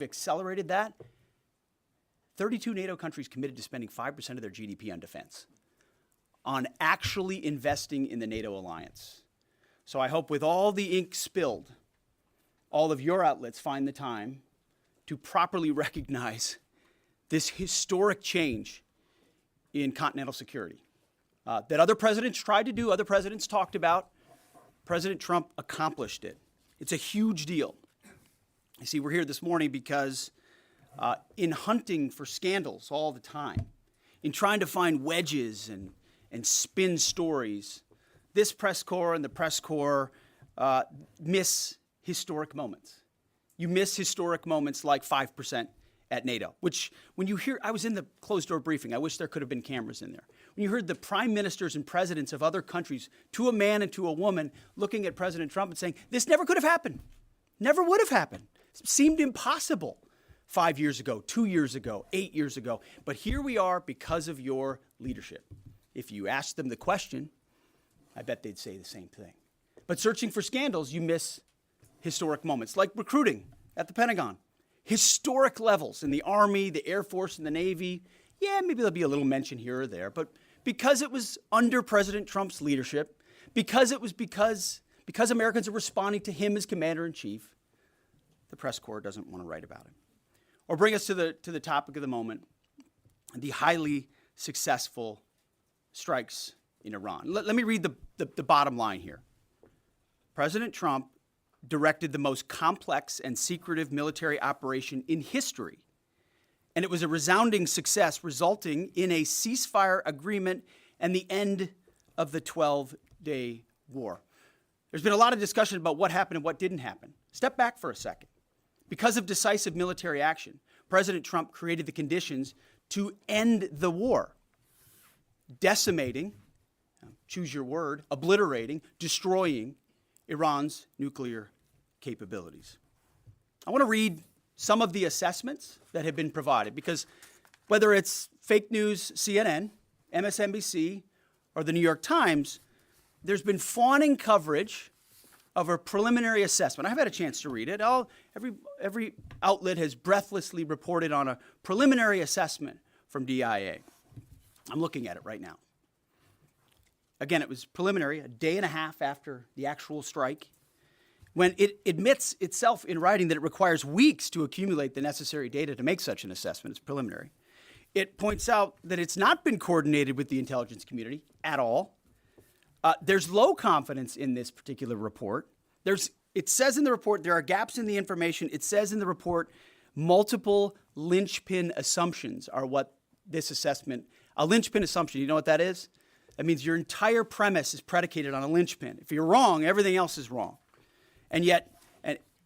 accelerated that. 32 NATO countries committed to spending 5% of their GDP on defense, on actually investing in the NATO alliance. So I hope with all the ink spilled, all of your outlets find the time to properly recognize this historic change in continental security that other presidents tried to do, other presidents talked about. President Trump accomplished it. It's a huge deal. You see, we're here this morning because in hunting for scandals all the time, in trying to find wedges and spin stories, this press corps and the press corps miss historic moments. You miss historic moments like 5% at NATO, which when you hear, I was in the closed-door briefing. I wish there could have been cameras in there. When you heard the prime ministers and presidents of other countries, to a man and to a woman, looking at President Trump and saying, this never could have happened, never would have happened. It seemed impossible 5 years ago, 2 years ago, 8 years ago. But here we are because of your leadership. If you ask them the question, I bet they'd say the same thing. But searching for scandals, you miss historic moments, like recruiting at the Pentagon. Historic levels in the Army, the Air Force, and the Navy. Yeah, maybe there'll be a little mention here or there, but because it was under President Trump's leadership, because Americans are responding to him as commander-in-chief, the press corps doesn't want to write about it. Or bring us to the topic of the moment, the highly successful strikes in Iran. Let me read the bottom line here. President Trump directed the most complex and secretive military operation in history, and it was a resounding success, resulting in a ceasefire agreement and the end of the 12-day war. There's been a lot of discussion about what happened and what didn't happen. Step back for a second. Because of decisive military action, President Trump created the conditions to end the war, decimating, choose your word, obliterating, destroying Iran's nuclear capabilities. I want to read some of the assessments that have been provided, because whether it's fake news, CNN, MSNBC, or the New York Times, there's been fawning coverage of a preliminary assessment. I've had a chance to read it. Every outlet has breathlessly reported on a preliminary assessment from DIA. I'm looking at it right now. Again, it was preliminary, a day and a half after the actual strike, when it admits itself in writing that it requires weeks to accumulate the necessary data to make such an assessment. It's preliminary. It points out that it's not been coordinated with the intelligence community at all. There's low confidence in this particular report. It says in the report there are gaps in the information. It says in the report multiple linchpin assumptions are what this assessment, a linchpin assumption, you know what that is? That means your entire premise is predicated on a linchpin. If you're wrong, everything else is wrong. And yet,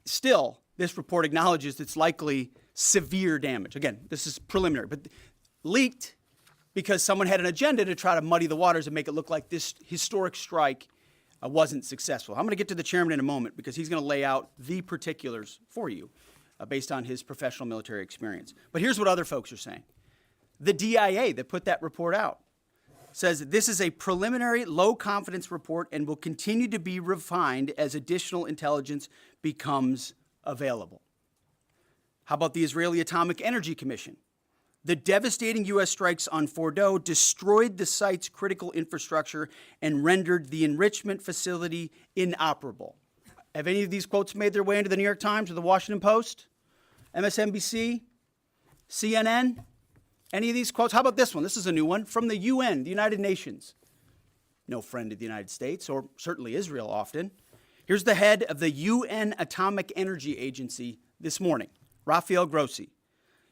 still, this report acknowledges it's likely severe damage. Again, this is preliminary, but leaked because someone had an agenda to try to muddy the waters and make it look like this historic strike wasn't successful. I'm going to get to the chairman in a moment because he's going to lay out the particulars for you based on his professional military experience. But here's what other folks are saying. The DIA that put that report out says this is a preliminary low-confidence report and will continue to be refined as additional intelligence becomes available. How about the Israeli Atomic Energy Commission? The devastating U.S. strikes on Fordow destroyed the site's critical infrastructure and rendered the enrichment facility inoperable. Have any of these quotes made their way into the New York Times or the Washington Post? MSNBC? CNN? Any of these quotes? How about this one? This is a new one from the UN, the United Nations. No friend of the United States, or certainly Israel often. Here's the head of the UN Atomic Energy Agency this morning, Rafael Grossi.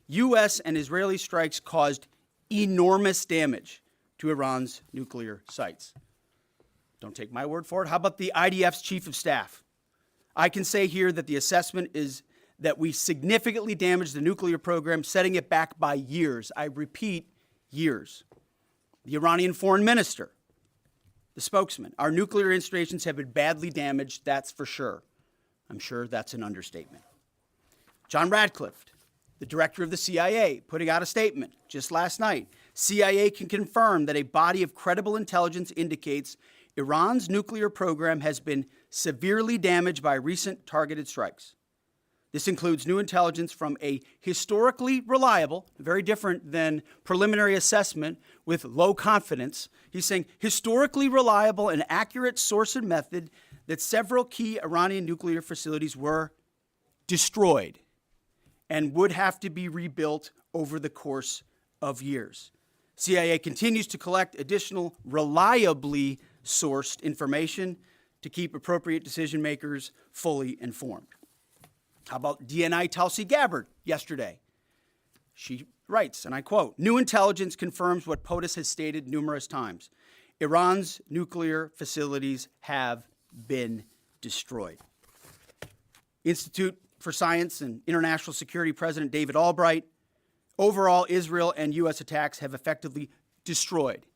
U.S. and Israeli strikes caused enormous damage to Iran's nuclear sites. Don't take my word for it. How about the IDF's chief of staff? I can say here that the assessment is that we significantly damaged the nuclear program, setting it back by years. I repeat, years. The Iranian foreign minister, the spokesman, our nuclear installations have been badly damaged, that's for sure. I'm sure that's an understatement. John Radcliffe, the director of the CIA, putting out a statement just last night. CIA can confirm that a body of credible intelligence indicates Iran's nuclear program has been severely damaged by recent targeted strikes. This includes new intelligence from a historically reliable, very different than preliminary assessment with low confidence. He's saying historically reliable and accurate source and method that several key Iranian nuclear facilities were destroyed and would have to be rebuilt over the course of years. CIA continues to collect additional reliably sourced information to keep appropriate decision makers fully informed. How about DNI Tulsi Gabbard yesterday? She writes, and I quote, "New intelligence confirms what POTUS has stated numerous times. Iran's nuclear facilities have been destroyed." Institute for Science and International Security President David Albright, overall, Israel and U.S. attacks have effectively destroyed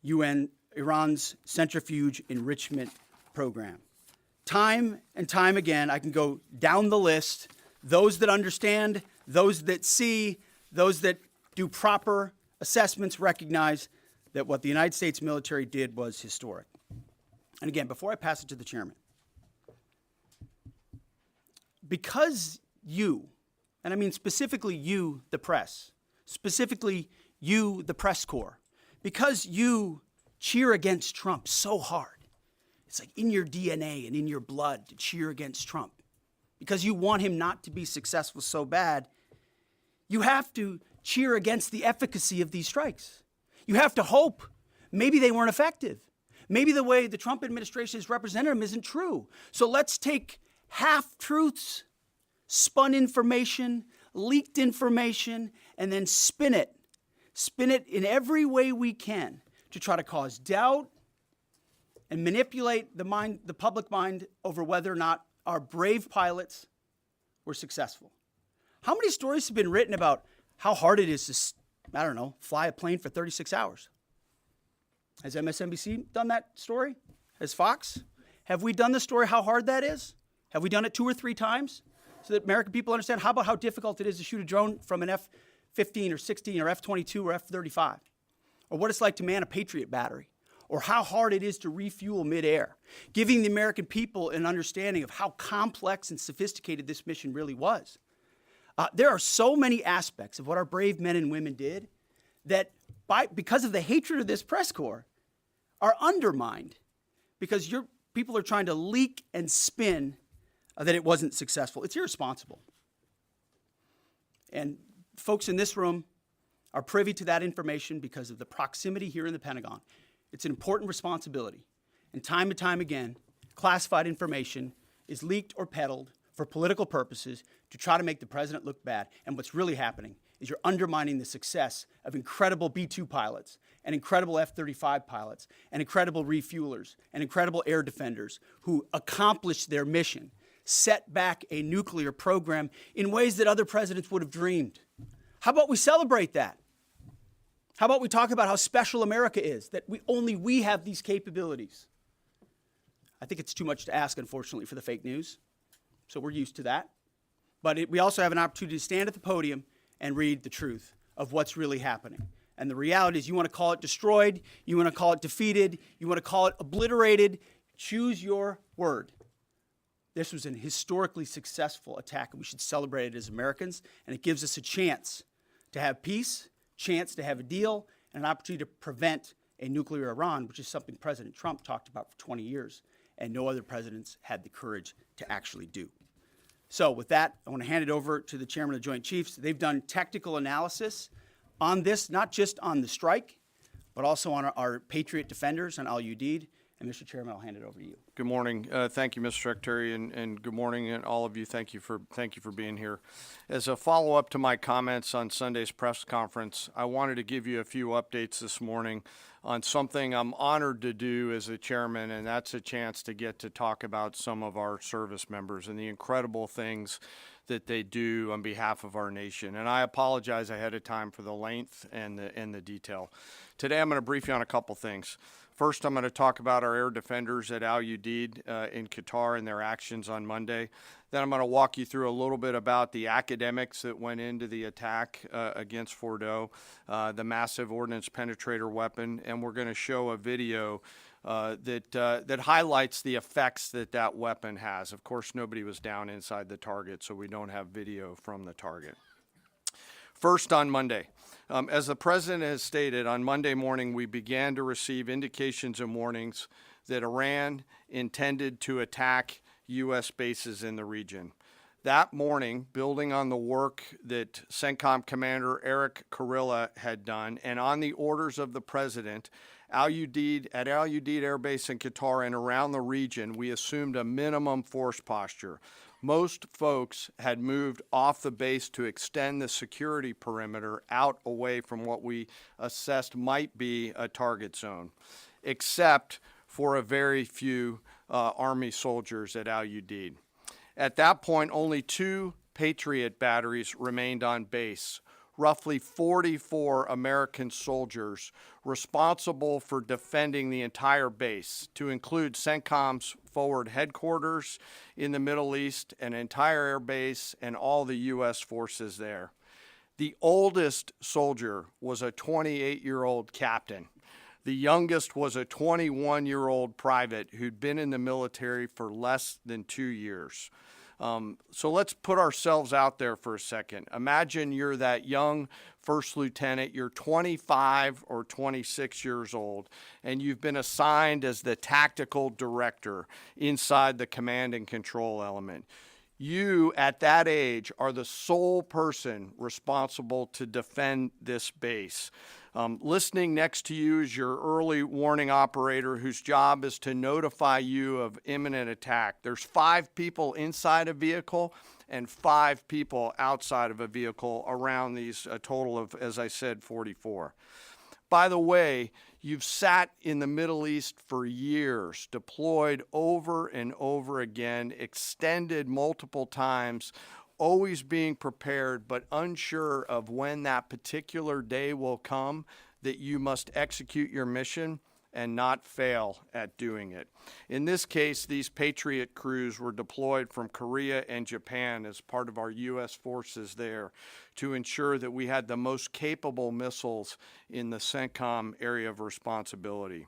Iran's centrifuge enrichment program. Time and time again, I can go down the list. Those that understand, those that see, those that do proper assessments recognize that what the United States military did was historic. And again, before I pass it to the chairman, because you, and I mean specifically you, the press, specifically you, the press corps, because you cheer against Trump so hard, it's like in your DNA and in your blood to cheer against Trump. Because you want him not to be successful so bad, you have to cheer against the efficacy of these strikes. You have to hope maybe they weren't effective. Maybe the way the Trump administration has represented them isn't true. So let's take half-truths, spun information, leaked information, and then spin it. Spin it in every way we can to try to cause doubt and manipulate the public mind over whether or not our brave pilots were successful. How many stories have been written about how hard it is to, fly a plane for 36 hours? Has MSNBC done that story? Has Fox? Have we done the story how hard that is? Have we done it 2 or 3 times so that American people understand? How about how difficult it is to shoot a drone from an F-15 or 16 or F-22 or F-35? Or what it's like to man a Patriot battery? Or how hard it is to refuel midair, giving the American people an understanding of how complex and sophisticated this mission really was. There are so many aspects of what our brave men and women did that, because of the hatred of this press corps, are undermined because your people are trying to leak and spin that it wasn't successful. It's irresponsible. And folks in this room are privy to that information because of the proximity here in the Pentagon. It's an important responsibility. And time again, classified information is leaked or peddled for political purposes to try to make the president look bad. And what's really happening is you're undermining the success of incredible B-2 pilots and incredible F-35 pilots and incredible refuelers and incredible air defenders who accomplished their mission, set back a nuclear program in ways that other presidents would have dreamed. How about we celebrate that? How about we talk about how special America is, that only we have these capabilities? I think it's too much to ask, unfortunately, for the fake news. So we're used to that. But we also have an opportunity to stand at the podium and read the truth of what's really happening. And the reality is you want to call it destroyed, you want to call it defeated, you want to call it obliterated. Choose your word. This was an historically successful attack, and we should celebrate it as Americans. And it gives us a chance to have peace, chance to have a deal, and an opportunity to prevent a nuclear Iran, which is something President Trump talked about for 20 years, and no other presidents had the courage to actually do. So with that, I want to hand it over to the Chairman of the Joint Chiefs. They've done technical analysis on this, not just on the strike, but also on our Patriot defenders on Al Udeid. And Mr. Chairman, I'll hand it over to you. Good morning. Thank you, Mr. Secretary, and good morning, and all of you. Thank you for being here. As a follow-up to my comments on Sunday's press conference, I wanted to give you a few updates this morning on something I'm honored to do as a chairman, and that's a chance to get to talk about some of our service members and the incredible things that they do on behalf of our nation. And I apologize ahead of time for the length and the detail. Today, I'm going to brief you on a couple things. First, I'm going to talk about our air defenders at Al Udeid in Qatar and their actions on Monday. Then I'm going to walk you through a little bit about the academics that went into the attack against Fordow, the massive ordnance penetrator weapon, and we're going to show a video that highlights the effects that weapon has. Of course, nobody was down inside the target, so we don't have video from the target. First, on Monday. As the President has stated, on Monday morning we began to receive indications and warnings that Iran intended to attack U.S. bases in the region. That morning, building on the work that CENTCOM Commander Eric Kurilla had done, and on the orders of the President, at Al Udeid Air Base in Qatar and around the region, we assumed a minimum force posture. Most folks had moved off the base to extend the security perimeter out away from what we assessed might be a target zone, except for a very few Army soldiers at Al Udeid. At that point, only 2 Patriot batteries remained on base, roughly 44 American soldiers responsible for defending the entire base, to include CENTCOM's forward headquarters in the Middle East, an entire air base, and all the U.S. forces there. The oldest soldier was a 28-year-old captain. The youngest was a 21-year-old private who'd been in the military for less than 2 years. So let's put ourselves out there for a second. Imagine you're that young first lieutenant, you're 25 or 26 years old, and you've been assigned as the tactical director inside the command and control element. You, at that age, are the sole person responsible to defend this base. Listening next to you is your early warning operator whose job is to notify you of imminent attack. There's 5 people inside a vehicle and 5 people outside of a vehicle around these, a total of, as I said, 44. By the way, you've sat in the Middle East for years, deployed over and over again, extended multiple times, always being prepared, but unsure of when that particular day will come that you must execute your mission and not fail at doing it. In this case, these Patriot crews were deployed from Korea and Japan as part of our U.S. forces there to ensure that we had the most capable missiles in the CENTCOM area of responsibility.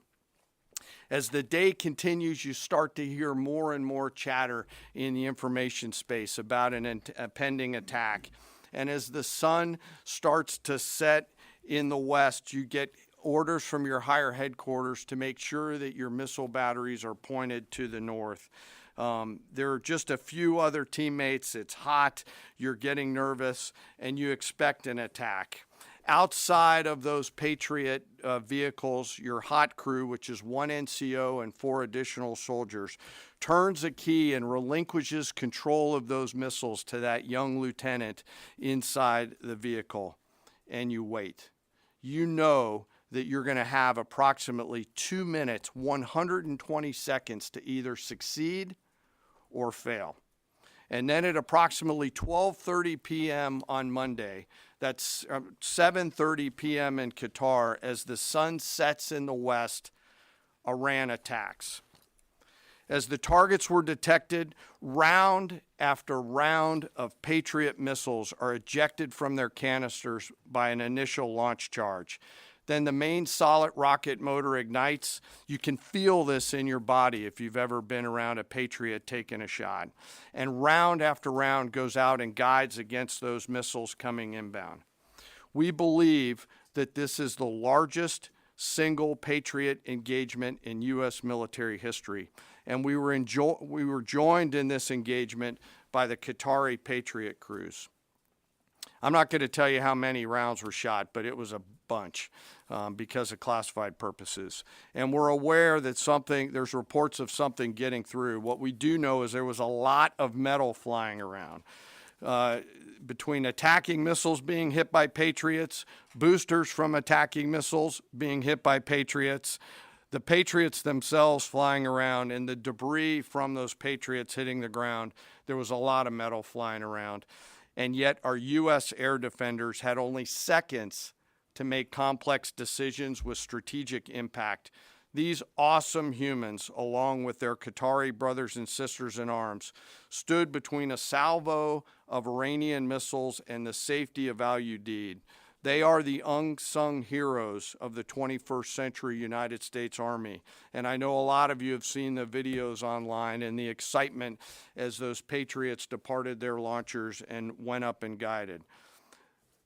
As the day continues, you start to hear more and more chatter in the information space about a pending attack. And as the sun starts to set in the west, you get orders from your higher headquarters to make sure that your missile batteries are pointed to the north. There are just a few other teammates. It's hot, you're getting nervous, and you expect an attack. Outside of those Patriot vehicles, your hot crew, which is 1 NCO and 4 additional soldiers, turns a key and relinquishes control of those missiles to that young lieutenant inside the vehicle. And you wait. You know that you're going to have approximately 2 minutes, 120 seconds to either succeed or fail. And then at approximately 12:30 p.m. on Monday, that's 7:30 p.m. in Qatar, as the sun sets in the west, Iran attacks. As the targets were detected, round after round of Patriot missiles are ejected from their canisters by an initial launch charge. Then the main solid rocket motor ignites. You can feel this in your body if you've ever been around a Patriot taking a shot. And round after round goes out and guides against those missiles coming inbound. We believe that this is the largest single Patriot engagement in U.S. military history. And we were joined in this engagement by the Qatari Patriot crews. I'm not going to tell you how many rounds were shot, but it was a bunch because of classified purposes. And we're aware that there's reports of something getting through. What we do know is there was a lot of metal flying around. Between attacking missiles being hit by Patriots, boosters from attacking missiles being hit by Patriots, the Patriots themselves flying around, and the debris from those Patriots hitting the ground, there was a lot of metal flying around. And yet our U.S. air defenders had only seconds to make complex decisions with strategic impact. These awesome humans, along with their Qatari brothers and sisters in arms, stood between a salvo of Iranian missiles and the safety of Al Udeid. They are the unsung heroes of the 21st century United States Army. And I know a lot of you have seen the videos online and the excitement as those Patriots departed their launchers and went up and guided.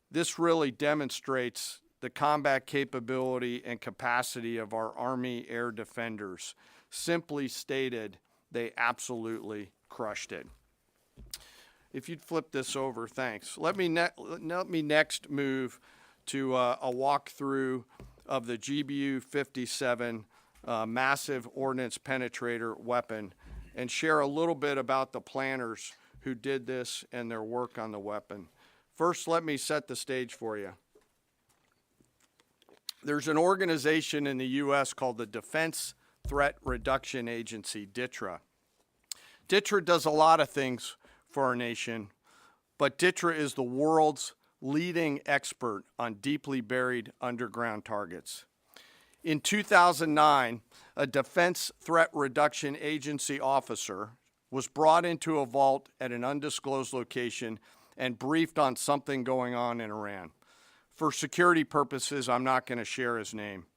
This really demonstrates the combat capability and capacity of our Army air defenders. Simply stated, they absolutely crushed it. If you'd flip this over, thanks. Let me next move to a walkthrough of the GBU-57 massive ordnance penetrator weapon and share a little bit about the planners who did this and their work on the weapon. First, let me set the stage for you. There's an organization in the U.S. called the Defense Threat Reduction Agency, DTRA. DTRA does a lot of things for our nation, but DTRA is the world's leading expert on deeply buried underground targets. In 2009, a Defense Threat Reduction Agency officer was brought into a vault at an undisclosed location and briefed on something going on in Iran. For security purposes, I'm not going to share his name.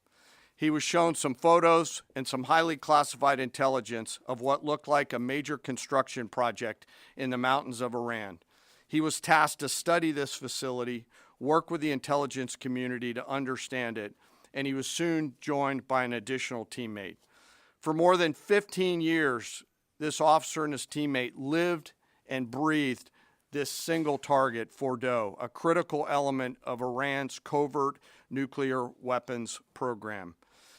He was shown some photos and some highly classified intelligence of what looked like a major construction project in the mountains of Iran. He was tasked to study this facility, work with the intelligence community to understand it, and he was soon joined by an additional teammate. For more than 15 years, this officer and his teammate lived and breathed this single target, Fordow, a critical element of Iran's covert nuclear weapons program.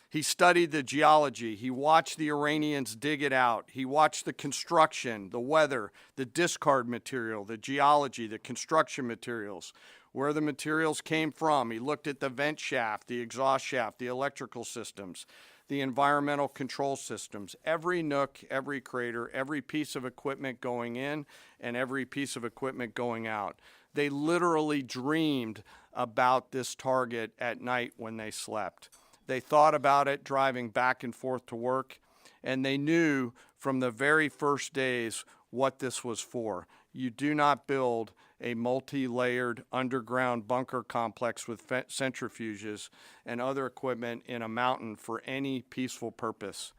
He studied the geology. He watched the Iranians dig it out. He watched the construction, the weather, the discard material, the geology, the construction materials, where the materials came from. He looked at the vent shaft, the exhaust shaft, the electrical systems, the environmental control systems, every nook, every crater, every piece of equipment going in and every piece of equipment going out. They literally dreamed about this target at night when they slept. They thought about it driving back and forth to work, and they knew from the very first days what this was for. You do not build a multi-layered underground bunker complex with centrifuges and other equipment in a mountain for any peaceful purpose.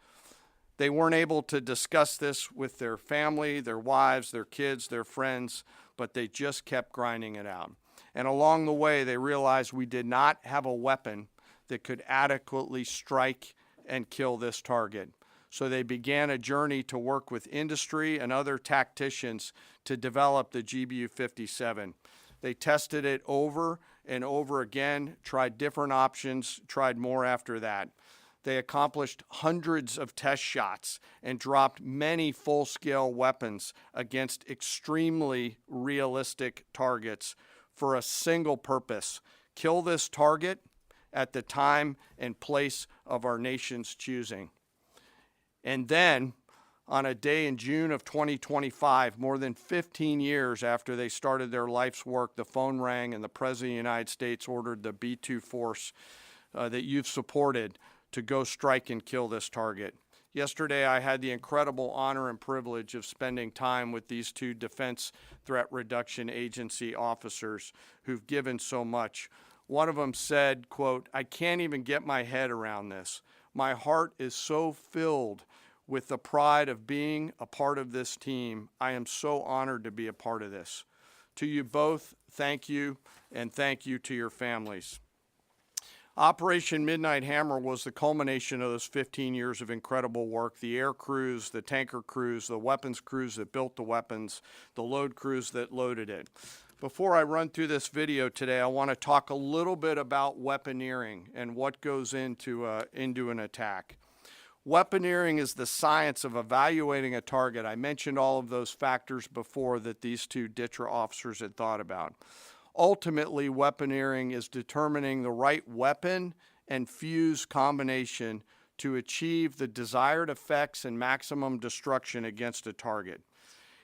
They weren't able to discuss this with their family, their wives, their kids, their friends, but they just kept grinding it out. And along the way, they realized we did not have a weapon that could adequately strike and kill this target. So they began a journey to work with industry and other tacticians to develop the GBU-57. They tested it over and over again, tried different options, tried more after that. They accomplished hundreds of test shots and dropped many full-scale weapons against extremely realistic targets for a single purpose: kill this target at the time and place of our nation's choosing. And then, on a day in June of 2025, more than 15 years after they started their life's work, the phone rang and the President of the United States ordered the B-2 force that you've supported to go strike and kill this target. Yesterday, I had the incredible honor and privilege of spending time with these two Defense Threat Reduction Agency officers who've given so much. One of them said, quote, "I can't even get my head around this. My heart is so filled with the pride of being a part of this team. I am so honored to be a part of this." To you both, thank you, and thank you to your families. Operation Midnight Hammer was the culmination of those 15 years of incredible work. The air crews, the tanker crews, the weapons crews that built the weapons, the load crews that loaded it. Before I run through this video today, I want to talk a little bit about weaponeering and what goes into an attack. Weaponeering is the science of evaluating a target. I mentioned all of those factors before that these two DTRA officers had thought about. Ultimately, weaponeering is determining the right weapon and fuse combination to achieve the desired effects and maximum destruction against a target.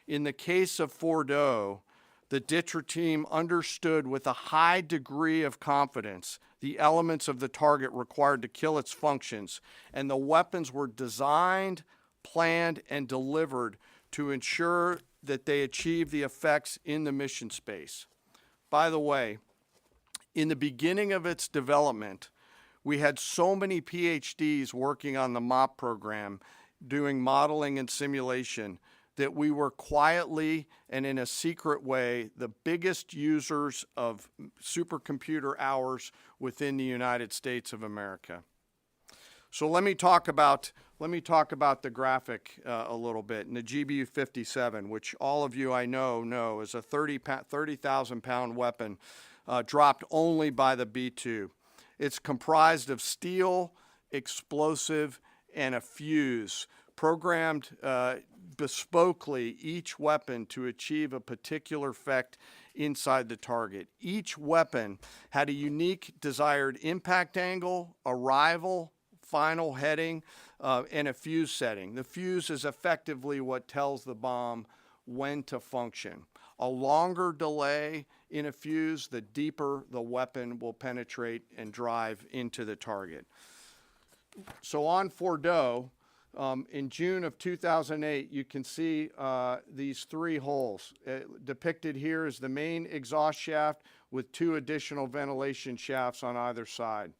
In the case of Fordow, the DTRA team understood with a high degree of confidence the elements of the target required to kill its functions, and the weapons were designed, planned, and delivered to ensure that they achieve the effects in the mission space. By the way, In the beginning of its development, we had so many PhDs working on the MOP program, doing modeling and simulation, that we were quietly and in a secret way the biggest users of supercomputer hours within the United States of America. So let me talk about the graphic a little bit. And the GBU 57, which all of you I know is a 30,000 pound weapon dropped only by the B-2. It's comprised of steel, explosive, and a fuse, programmed bespokely, each weapon to achieve a particular effect inside the target. Each weapon had a unique desired impact angle, arrival, final heading, and a fuse setting. The fuse is effectively what tells the bomb when to function. A longer delay in a fuse, the deeper the weapon will penetrate and drive into the target. So on Fordow, in June of 2008, you can see these 3 holes. Depicted here is the main exhaust shaft with 2 additional ventilation shafts on either side.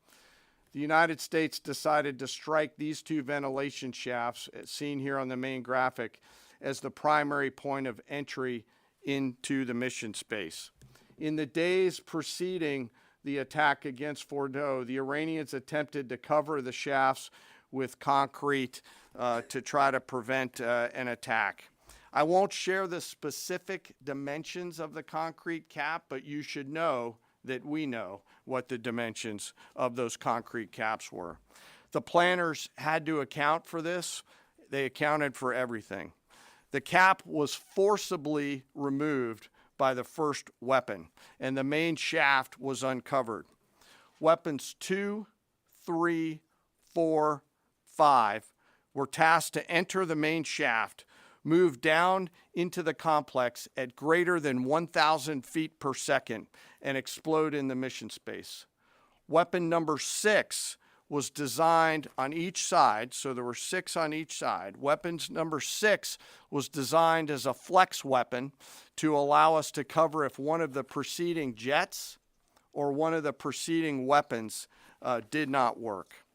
The United States decided to strike these 2 ventilation shafts, seen here on the main graphic, as the primary point of entry into the mission space. In the days preceding the attack against Fordow, the Iranians attempted to cover the shafts with concrete to try to prevent an attack. I won't share the specific dimensions of the concrete cap, but you should know that we know what the dimensions of those concrete caps were. The planners had to account for this. They accounted for everything. The cap was forcibly removed by the first weapon, and the main shaft was uncovered. Weapons 2, 3, 4, 5 were tasked to enter the main shaft, move down into the complex at greater than 1,000 feet per second, and explode in the mission space. Weapon number 6 was designed on each side, so there were 6 on each side. Weapons number 6 was designed as a flex weapon to allow us to cover if one of the preceding jets or one of the preceding weapons did not work.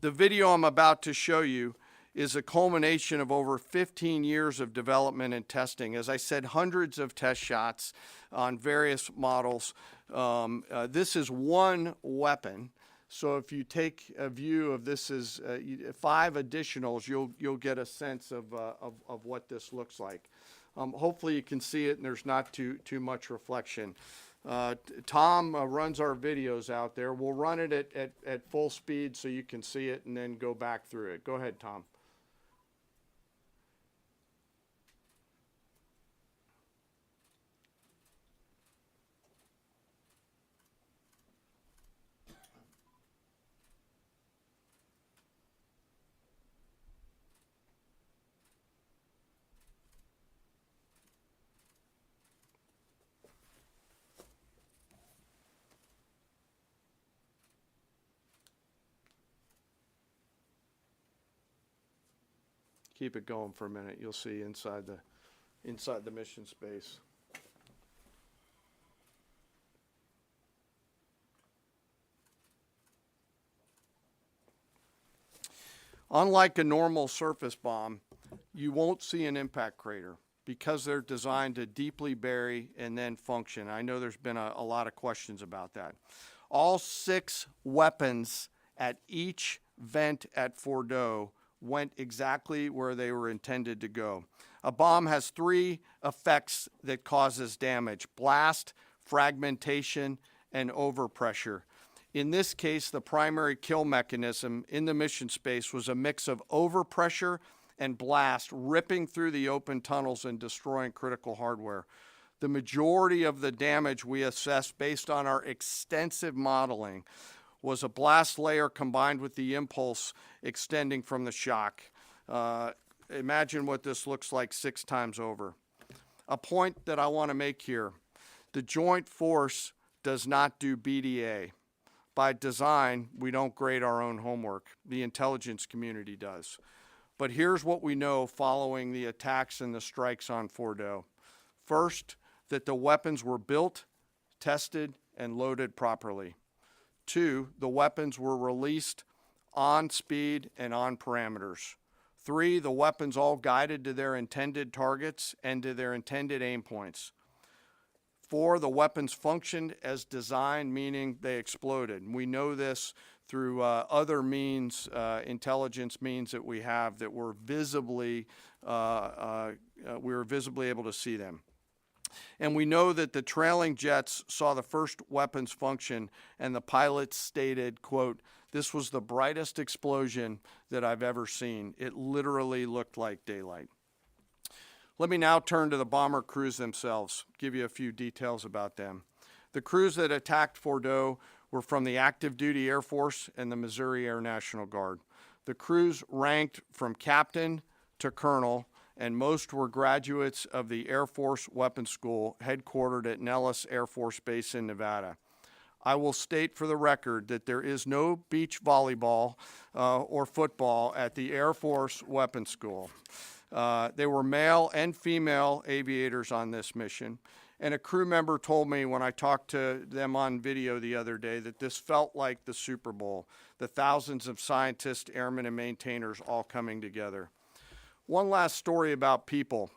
The video I'm about to show you is a culmination of over 15 years of development and testing. As I said, hundreds of test shots on various models. This is one weapon. So if you take a view of this as 5 additionals, you'll get a sense of what this looks like. Hopefully you can see it and there's not too much reflection. Tom runs our videos out there. We'll run it at full speed so you can see it and then go back through it. Go ahead, Tom. Keep it going for a minute. You'll see inside the mission space. Unlike a normal surface bomb, you won't see an impact crater because they're designed to deeply bury and then function. I know there's been a lot of questions about that. All 6 weapons at each vent at Fordow went exactly where they were intended to go. A bomb has 3 effects that causes damage: blast, fragmentation, and overpressure. In this case, the primary kill mechanism in the mission space was a mix of overpressure and blast ripping through the open tunnels and destroying critical hardware. The majority of the damage we assessed based on our extensive modeling was a blast layer combined with the impulse extending from the shock. Imagine what this looks like 6 times over. A point that I want to make here: the Joint Force does not do BDA. By design, we don't grade our own homework. The intelligence community does. But here's what we know following the attacks and the strikes on Fordow. First, that the weapons were built, tested, and loaded properly. 2, the weapons were released on speed and on parameters. 3, the weapons all guided to their intended targets and to their intended aim points. 4, the weapons functioned as designed, meaning they exploded. And we know this through other means, intelligence means that we have that were visibly, we were visibly able to see them. And we know that the trailing jets saw the first weapons function, and the pilots stated, quote, "This was the brightest explosion that I've ever seen. It literally looked like daylight." Let me now turn to the bomber crews themselves, give you a few details about them. The crews that attacked Fordow were from the active duty Air Force and the Missouri Air National Guard. The crews ranked from captain to colonel, and most were graduates of the Air Force Weapons School headquartered at Nellis Air Force Base in Nevada. I will state for the record that there is no beach volleyball or football at the Air Force Weapons School. There were male and female aviators on this mission, and a crew member told me when I talked to them on video the other day that this felt like the Super Bowl, the thousands of scientists, airmen, and maintainers all coming together. One last story about people.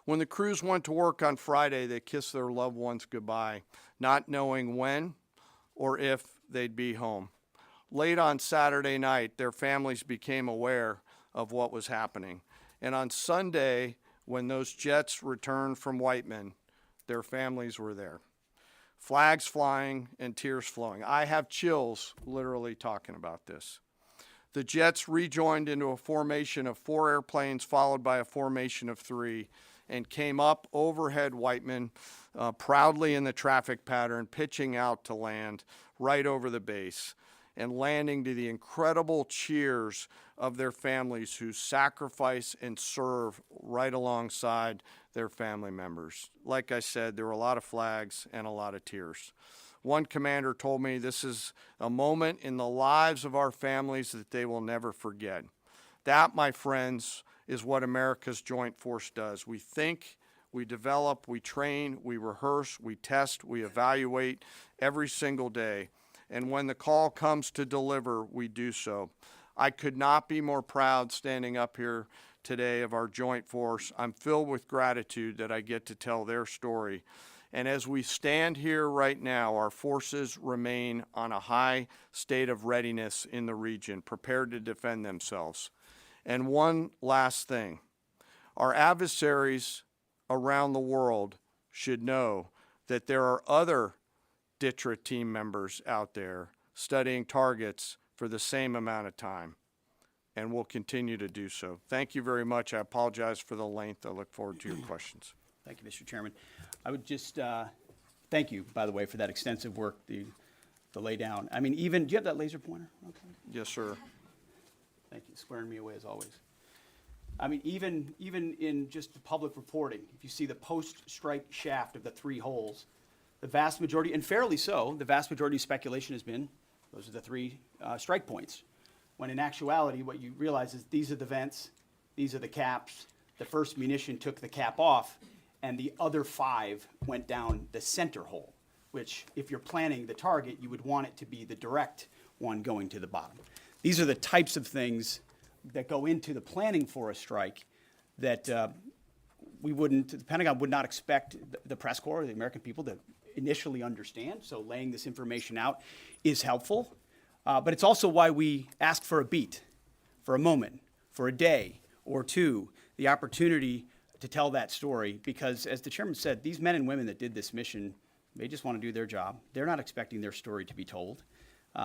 When the crews went to work on Friday, they kissed their loved ones goodbye, not knowing when or if they'd be home. Late on Saturday night, their families became aware of what was happening. And on Sunday, when those jets returned from Whiteman, their families were there. Flags flying and tears flowing. I have chills literally talking about this. The jets rejoined into a formation of 4 airplanes followed by a formation of 3 and came up overhead Whiteman proudly in the traffic pattern, pitching out to land right over the base and landing to the incredible cheers of their families who sacrifice and serve right alongside their family members. Like I said, there were a lot of flags and a lot of tears. One commander told me this is a moment in the lives of our families that they will never forget. That, my friends, is what America's Joint Force does. We think, we develop, we train, we rehearse, we test, we evaluate every single day. And when the call comes to deliver, we do so. I could not be more proud standing up here today of our Joint Force. I'm filled with gratitude that I get to tell their story. And as we stand here right now, our forces remain on a high state of readiness in the region, prepared to defend themselves. And one last thing, our adversaries around the world should know that there are other DTRA team members out there studying targets for the same amount of time, and will continue to do so. Thank you very much. I apologize for the length. I look forward to your questions. Thank you, Mr. Chairman. I would just thank you, by the way, for that extensive work, the lay down. I mean, even, do you have that laser pointer? Okay. Yes, sir. Thank you, squaring me away as always. I mean, even in just the public reporting, if you see the post-strike shaft of the 3 holes, the vast majority, and fairly so, the vast majority of speculation has been, those are the 3 strike points. When in actuality, what you realize is these are the vents, these are the caps, the first munition took the cap off, and the other 5 went down the center hole, which if you're planning the target, you would want it to be the direct one going to the bottom. These are the types of things that go into the planning for a strike that the Pentagon would not expect the press corps, the American people, to initially understand. So laying this information out is helpful. But it's also why we ask for a beat, for a moment, for a day or 2, the opportunity to tell that story. Because as the chairman said, these men and women that did this mission, they just want to do their job. They're not expecting their story to be told.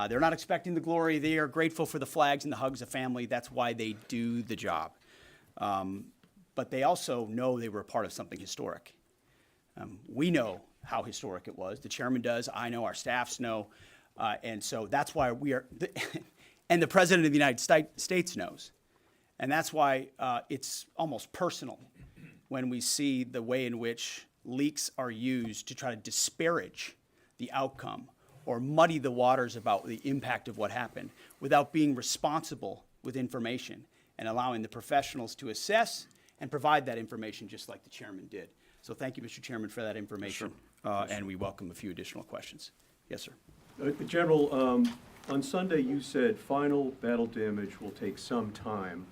They're not expecting the glory. They are grateful for the flags and the hugs of family. That's why they do the job. But they also know they were a part of something historic. We know how historic it was. The chairman does. I know. Our staffs know. And so that's why we are, and the President of the United States knows. And that's why it's almost personal when we see the way in which leaks are used to try to disparage the outcome or muddy the waters about the impact of what happened without being responsible with information and allowing the professionals to assess and provide that information just like the chairman did. So thank you, Mr. Chairman, for that information. and we welcome a few additional questions. Yes, sir. General, on Sunday you said final battle damage will take some time.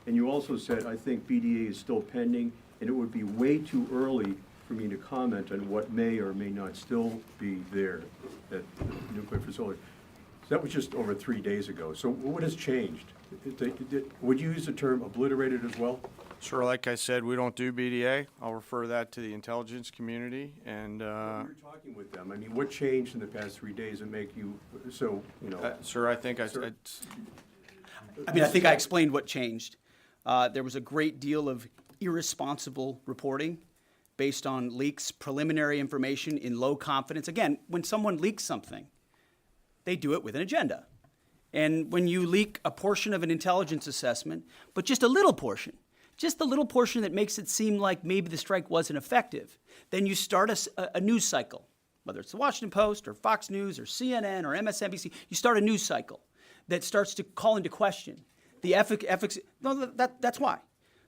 And you also said, I think BDA is still pending, and it would be way too early for me to comment on what may or may not still be there at the nuclear facility. So that was just over 3 days ago. So what has changed? Would you use the term obliterated as well? Sure, like I said, we don't do BDA. I'll refer that to the intelligence community, and When you're talking with them, I mean, what changed in the past 3 days that make you so, sir, I think I Sir? I think I explained what changed. There was a great deal of irresponsible reporting based on leaks, preliminary information in low confidence. Again, when someone leaks something, they do it with an agenda. And when you leak a portion of an intelligence assessment, but just a little portion that makes it seem like maybe the strike wasn't effective, then you start a news cycle, whether it's the Washington Post or Fox News or CNN or MSNBC, you start a news cycle that starts to call into question the ethics. No, that's why.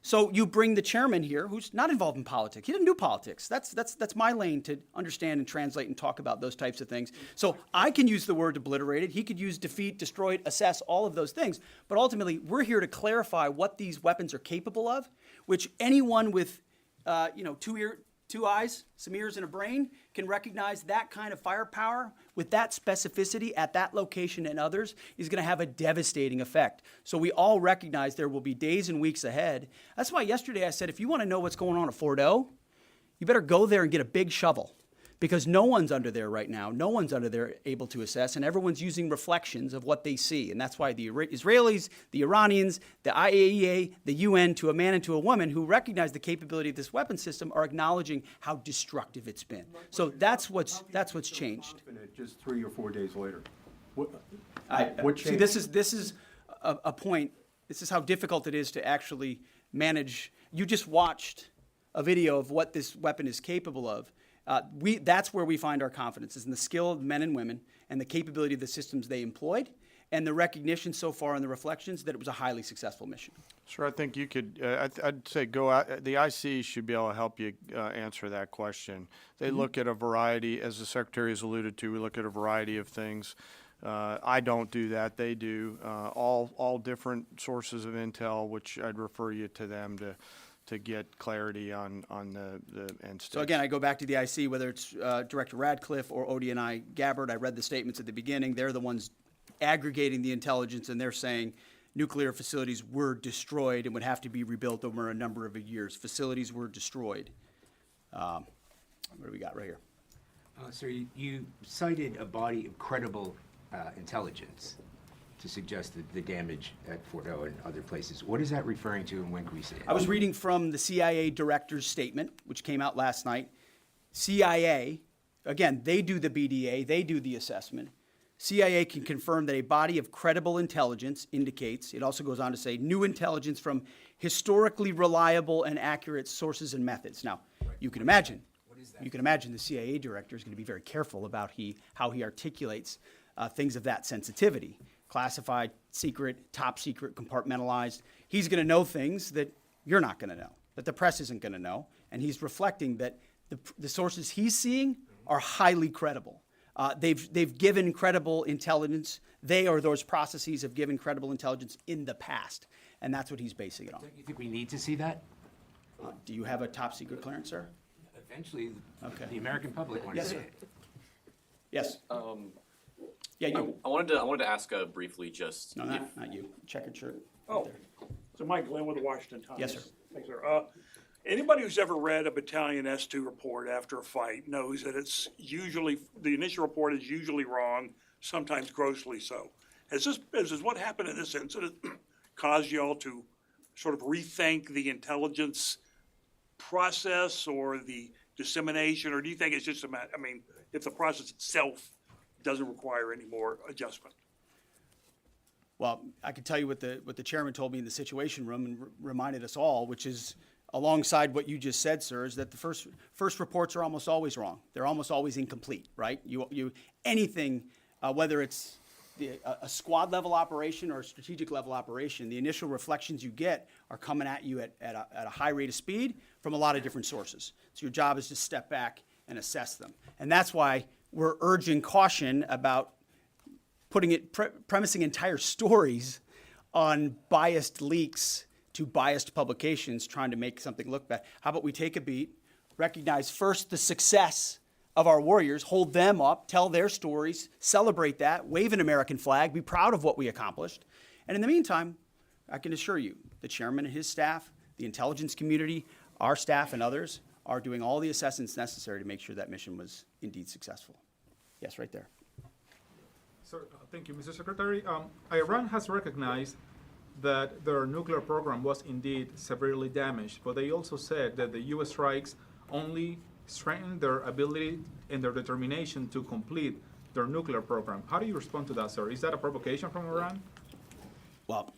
So you bring the chairman here, who's not involved in politics. He didn't do politics. That's my lane to understand and translate and talk about those types of things. So I can use the word obliterated. He could use defeat, destroyed, assess, all of those things. But ultimately, we're here to clarify what these weapons are capable of, which anyone with, two eyes, some ears, and a brain can recognize that kind of firepower with that specificity at that location and others is going to have a devastating effect. So we all recognize there will be days and weeks ahead. That's why yesterday I said, if you want to know what's going on at Fordow, you better go there and get a big shovel, because no one's under there right now. No one's under there able to assess, and everyone's using reflections of what they see. And that's why the Israelis, the Iranians, the IAEA, the UN, to a man and to a woman who recognize the capability of this weapon system are acknowledging how destructive it's been. So that's what's changed. Just 3 or 4 days later. What See, changed? this is a point. This is how difficult it is to actually manage. You just watched a video of what this weapon is capable of. That's where we find our confidence, is in the skill of men and women and the capability of the systems they employed, and the recognition so far in the reflections that it was a highly successful mission. Sir, I think you could, I'd say go out, the IC should be able to help you answer that question. They look at a variety, as the Secretary has alluded to, we look at a variety of things. I don't do that, they do. All different sources of intel, which I'd refer you to them to get clarity on the end state. So again, I go back to the IC, whether it's Director Radcliffe or ODNI Gabbard. I read the statements at the beginning. They're the ones aggregating the intelligence, and they're saying nuclear facilities were destroyed and would have to be rebuilt over a number of years. Facilities were destroyed. What do we got right here? Sir, you cited a body of credible intelligence to suggest the damage at Fordow and other places. What is that referring to, and when can we see it? I was reading from the CIA director's statement, which came out last night. CIA, again, they do the BDA, they do the assessment. CIA can confirm that a body of credible intelligence indicates, it also goes on to say, new intelligence from historically reliable and accurate sources and methods. Now, you can imagine, the CIA director is going to be very careful about how he articulates things of that sensitivity. Classified, secret, top secret, compartmentalized. He's going to know things that you're not going to know, that the press isn't going to know, and he's reflecting that the sources he's seeing are highly credible. They've given credible intelligence. They or those processes have given credible intelligence in the past, and that's what he's basing it on. Don't you think we need to see that? Do you have a top secret clearance, sir? Eventually, Okay. the American public wants Yes, to see sir. it. Yes. Yeah, you. I wanted to ask briefly just No, if, not you. Checkered shirt. Oh, so Mike Glenn with the Washington Times. Yes, sir. Thanks, sir. Anybody who's ever read a Battalion S2 report after a fight knows that it's usually, the initial report is usually wrong, sometimes grossly so. Has what happened in this incident caused you all to sort of rethink the process or the dissemination, or do you think it's just a matter, if the process itself doesn't require any more adjustment? Well, I can tell you what the chairman told me in the Situation Room and reminded us all, which is alongside what you just said, sir, is that the first reports are almost always wrong. They're almost always incomplete, right? Anything, whether it's a squad level operation or a strategic level operation, the initial reflections you get are coming at you at a high rate of speed from a lot of different sources. So your job is to step back and assess them. And that's why we're urging caution about premising entire stories on biased leaks to biased publications trying to make something look bad. How about we take a beat, recognize first the success of our warriors, hold them up, tell their stories, celebrate that, wave an American flag, be proud of what we accomplished. And in the meantime, I can assure you, the chairman and his staff, the intelligence community, our staff and others are doing all the assessments necessary to make sure that mission was indeed successful. Yes, right there. Sir, thank you, Mr. Secretary. Iran has recognized that their nuclear program was indeed severely damaged, but they also said that the U.S. strikes only strengthened their ability and their determination to complete their nuclear program. How do you respond to that, sir? Is that a provocation from Iran? Well,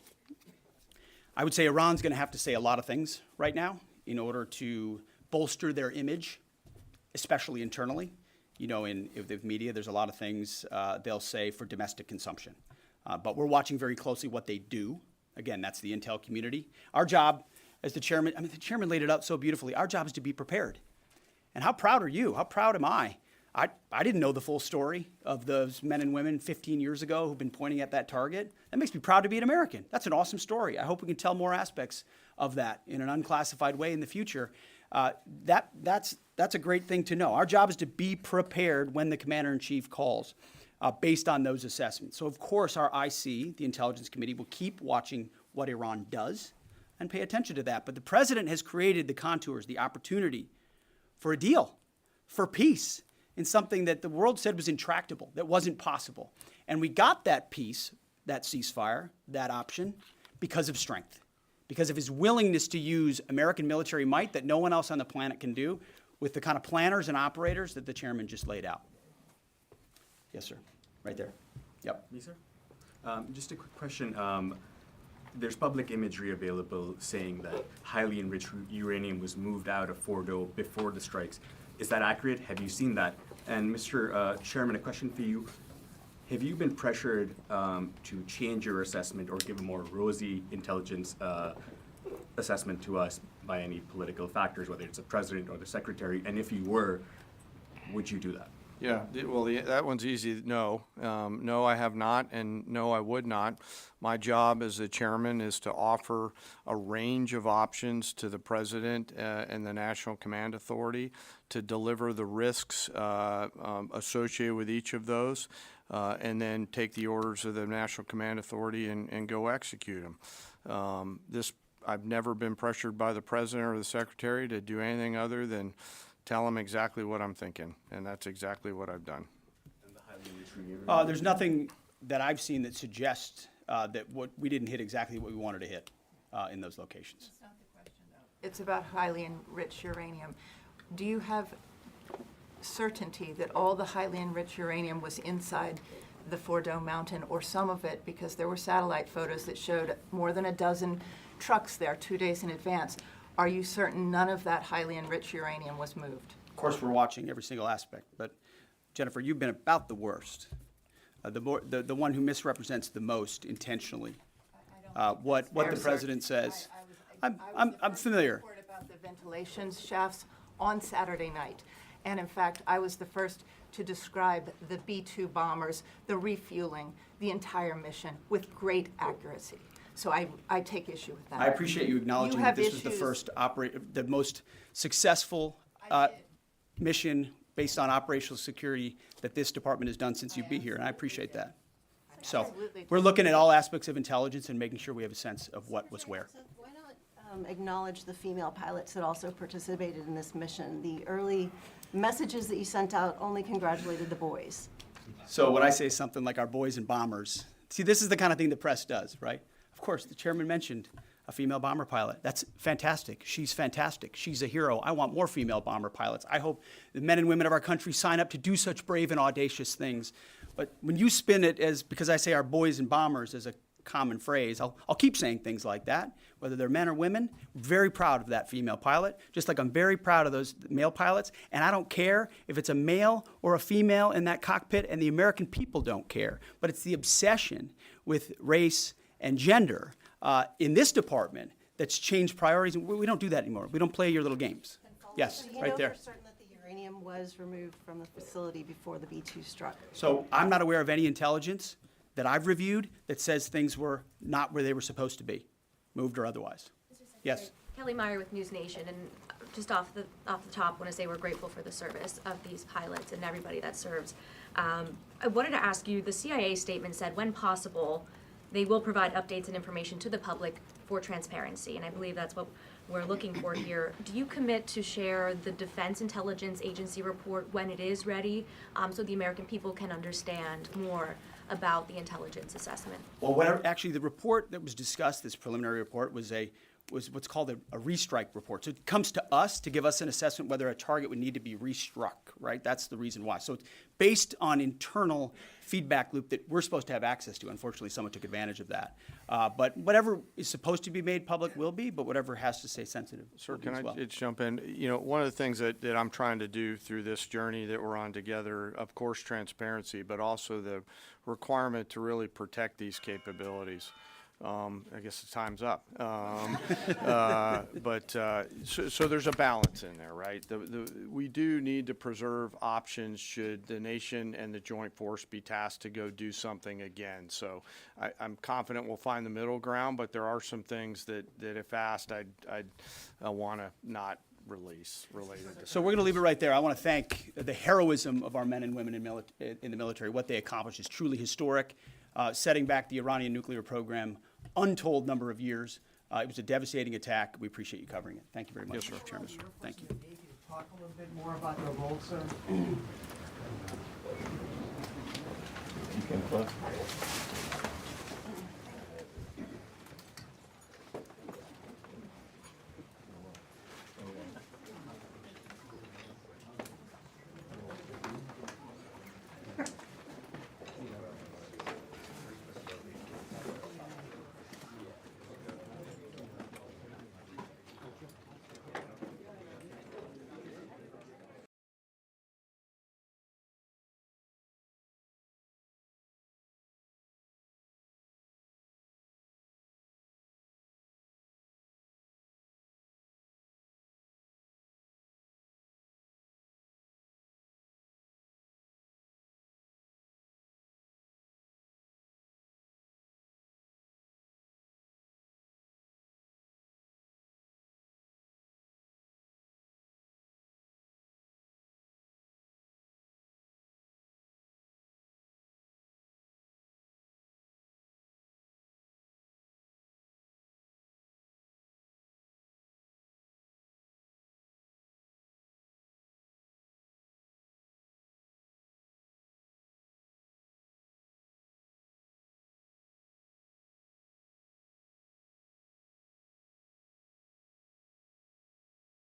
I would say Iran's going to have to say a lot of things right now in order to bolster their image, especially internally. You know, in the media, there's a lot of things they'll say for domestic consumption. But we're watching very closely what they do. Again, that's the intel community. Our job as the chairman, the chairman laid it out so beautifully. Our job is to be prepared. And how proud are you? How proud am I? I didn't know the full story of those men and women 15 years ago who've been pointing at that target. That makes me proud to be an American. That's an awesome story. I hope we can tell more aspects of that in an unclassified way in the future. That's a great thing to know. Our job is to be prepared when the commander-in-chief calls based on those assessments. So, of course, our IC, the Intelligence Committee, will keep watching what Iran does and pay attention to that. But the president has created the contours, the opportunity for a deal, for peace, in something that the world said was intractable, that wasn't possible. And we got that peace, that ceasefire, that option, because of strength, because of his willingness to use American military might that no one else on the planet can do with the kind of planners and operators that the chairman just laid out. Yes, sir. Right there. Yep. Me, sir? Just a quick question. There's public imagery available saying that highly enriched uranium was moved out of Fordow before the strikes. Is that accurate? Have you seen that? And Mr. Chairman, a question for you. Have you been pressured to change your assessment or give a more rosy intelligence assessment to us by any political factors, whether it's the president or the secretary? And if you were, would you do that? Yeah, well, that one's easy. No, no, I have not, and no, I would not. My job as the chairman is to offer a range of options to the president and the National Command Authority to deliver the risks associated with each of those, and then take the orders of the National Command Authority and go execute them. I've never been pressured by the president or the secretary to do anything other than tell them exactly what I'm thinking, and that's exactly what I've done. And the highly enriched uranium? There's nothing that I've seen that suggests that we didn't hit exactly what we wanted to hit in those locations. That's not the question, though. It's about highly enriched uranium. Do you have certainty that all the highly enriched uranium was inside the Fordow mountain, or some of it, because there were satellite photos that showed more than a dozen trucks there 2 days in advance? Are you certain none of that highly enriched uranium was moved? Of course, we're watching every single aspect, but Jennifer, you've been about the worst, the one who misrepresents the most intentionally what the president says. I'm familiar. Report about the ventilation shafts on Saturday night, and in fact, I was the first to describe the B-2 bombers, the refueling, the entire mission with great accuracy. So I take issue with that. I appreciate you acknowledging that this was the first the most successful mission based on operational security that this department has done since you've been here, and I appreciate that. So we're looking at all aspects of intelligence and making sure we have a sense of what was where. So why not acknowledge the female pilots that also participated in this mission? The early messages that you sent out only congratulated the boys. So when I say something like our boys and bombers, see, this is the kind of thing the press does, right? Of course, the chairman mentioned a female bomber pilot. That's fantastic. She's fantastic. She's a hero. I want more female bomber pilots. I hope the men and women of our country sign up to do such brave and audacious things. But when you spin it as, because I say our boys and bombers as a common phrase, I'll keep saying things like that, whether they're men or women. I'm very proud of that female pilot, just like I'm very proud of those male pilots. And I don't care if it's a male or a female in that cockpit, and the American people don't care. But it's the obsession with race and gender in this department that's changed priorities. We don't do that anymore. We don't play your little games. Yes, Do you right know there. for certain that the uranium was removed from the facility before the B-2 struck. So I'm not aware of any intelligence that I've reviewed that says things were not where they were supposed to be, moved or otherwise. Yes. Kelly Meyer with News Nation, and just off the top, want to say we're grateful for the service of these pilots and everybody that serves. I wanted to ask you, the CIA statement said, when possible, they will provide updates and information to the public for transparency, and I believe that's what we're looking for here. Do you commit to share the Defense Intelligence Agency report when it is ready, so the American people can understand more about the intelligence assessment? Well, actually, the report that was discussed, this preliminary report, was what's called a restrike report. So it comes to us to give us an assessment whether a target would need to be restruck, right? That's the reason why. So it's based on internal feedback loop that we're supposed to have access to. Unfortunately, someone took advantage of that. But whatever is supposed to be made public will be, but whatever has to stay sensitive Sir, will be can as I well. just jump in? You know, one of the things that I'm trying to do through this journey that we're on together, of course, transparency, but also the requirement to really protect these capabilities. I guess the time's up. So there's a balance in there, right? We do need to preserve options should the nation and the joint force be tasked to go do something again. So I'm confident we'll find the middle ground, but there are some things that if asked, I'd want to not release related to. So we're going to leave it right there. I want to thank the heroism of our men and women in the military. What they accomplished is truly historic, setting back the Iranian nuclear program untold number of years. It was a devastating attack. We appreciate you covering it. Thank you very much, Mr. Chairman. Thank you. Talk a little bit more about the role, sir.